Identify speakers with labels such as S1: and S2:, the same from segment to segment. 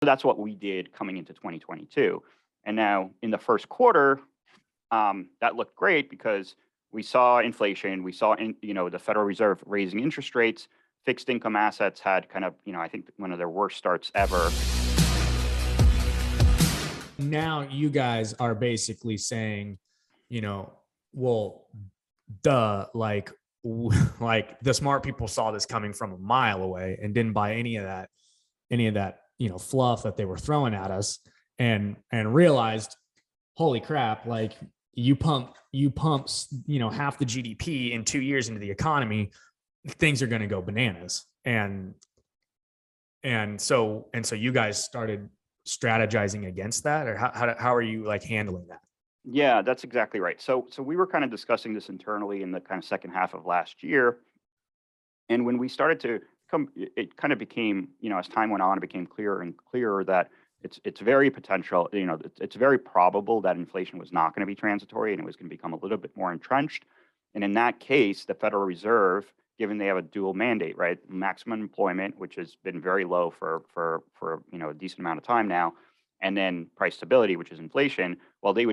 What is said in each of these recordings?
S1: So that's what we did coming into 2022. And now in the first quarter, that looked great because we saw inflation, we saw the Federal Reserve raising interest rates, fixed income assets had kind of, I think one of their worst starts ever.
S2: Now you guys are basically saying, well, duh, like the smart people saw this coming from a mile away and didn't buy any of that, fluff that they were throwing at us, and realized, holy crap, like you pump, half the GDP in 2 years into the economy, things are going to go bananas. And so you guys started strategizing against that, or how are you like handling that?
S1: Yeah, that's exactly right. So we were kind of discussing this internally in the kind of second half of last year. And when we started to come, it kind of became, as time went on, it became clearer and clearer that it's very potential, it's very probable that inflation was not going to be transitory and it was going to become a little bit more entrenched. And in that case, the Federal Reserve, given they have a dual mandate, right, maximum employment, which has been very low for a decent amount of time now, and then price stability, which is inflation, well, the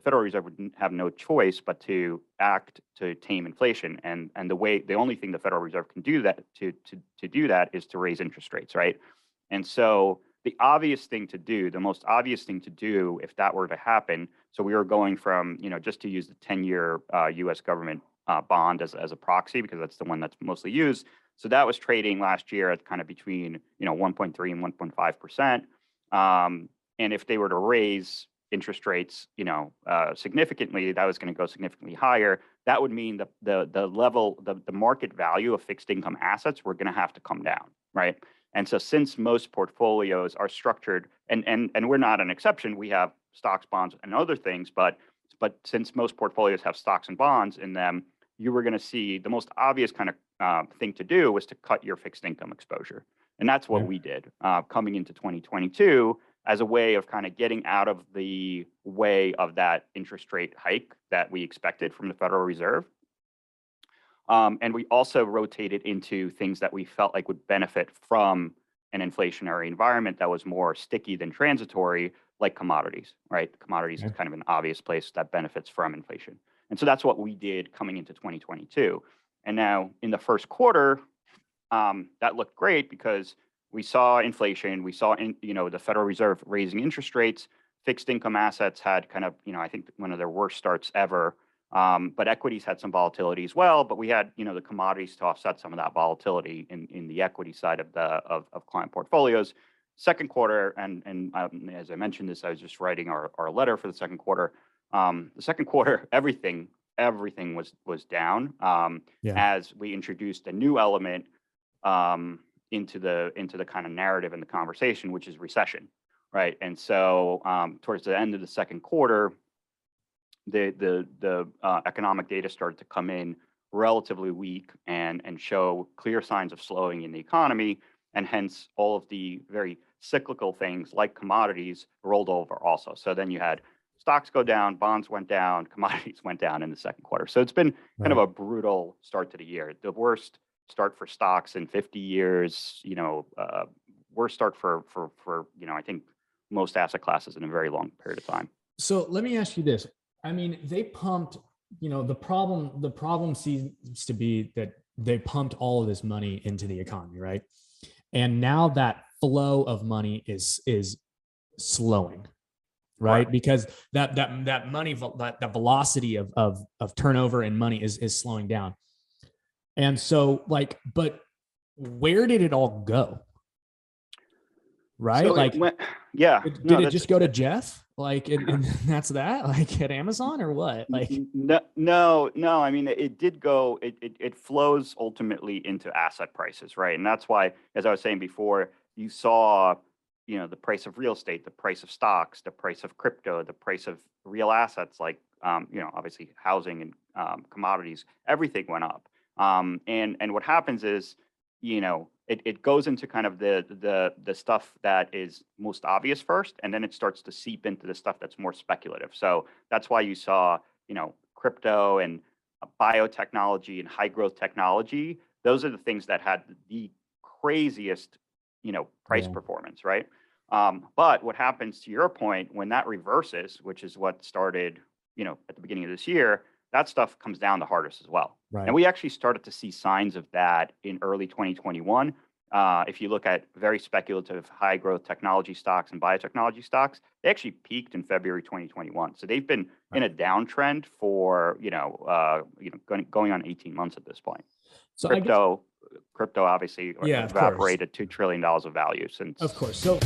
S1: Federal Reserve would have no choice but to act to tame inflation. And the only thing the Federal Reserve can do that to do that is to raise interest rates, right? And so the most obvious thing to do if that were to happen, so we were going from, just to use the 10-year US government bond as a proxy, because that's the one that's mostly used. So that was trading last year at kind of between, 1.3 and 1.5%. And if they were to raise interest rates, significantly, that was going to go significantly higher. That would mean the market value of fixed income assets were going to have to come down, right? And so since most portfolios are structured, and we're not an exception, we have stocks, bonds, and other things, but since most portfolios have stocks and bonds in them, you were going to see the most obvious kind of thing to do was to cut your fixed income exposure. And that's what we did coming into 2022 as a way of kind of getting out of the way of that interest rate hike that we expected from the Federal Reserve. And we also rotated into things that we felt like would benefit from an inflationary environment that was more sticky than transitory, like commodities, right? Commodities is kind of an obvious place that benefits from inflation. And so that's what we did coming into 2022. And now in the first quarter, that looked great because we saw inflation, we saw the Federal Reserve raising interest rates, fixed income assets had kind of, I think one of their worst starts ever. But equities had some volatility as well, but we had, the commodities to offset some of that volatility in the equity side of client portfolios. Second quarter, and as I mentioned this, I was just writing our letter for the second quarter. The second quarter, everything was down as we introduced a new element into the kind of narrative and the conversation, which is recession, right? And so towards the end of the second quarter, the economic data started to come in relatively weak and show clear signs of slowing in the economy, and hence all of the very cyclical things like commodities rolled over also. So then you had stocks go down, bonds went down, commodities went down in the second quarter. So it's been kind of a brutal start to the year. The worst start for stocks in 50 years, worst start for I think most asset classes in a very long period of time.
S2: So let me ask you this. I mean, they pumped, the problem seems to be that they pumped all of this money into the economy, right? And now that flow of money is slowing, right? Because that money, that velocity of turnover and money is slowing down. And so but where did it all go? Right?
S1: So
S2: did it just go to Jeff? And that's that? Like at Amazon or what?
S1: No. I mean, it did go. It flows ultimately into asset prices, right? And that's why, as I was saying before, you saw, the price of real estate, the price of stocks, the price of crypto, the price of real assets, like obviously housing and commodities, everything went up. And what happens is, it goes into kind of the stuff that is most obvious first, and then it starts to seep into the stuff that's more speculative. So that's why you saw, crypto and biotechnology and high growth technology. Those are the things that had the craziest, price performance, right? But what happens, to your point, when that reverses, which is what started, at the beginning of this year, that stuff comes down the hardest as well.
S2: Right.
S1: And we actually started to see signs of that in early 2021. If you look at very speculative high growth technology stocks and biotechnology stocks, they actually peaked in February 2021. So they've been in a downtrend for, going on 18 months at this point.
S2: So
S1: Crypto obviously
S2: Yeah, of
S1: evaporated
S2: course.
S1: $2 trillion of value since.
S2: Of course. So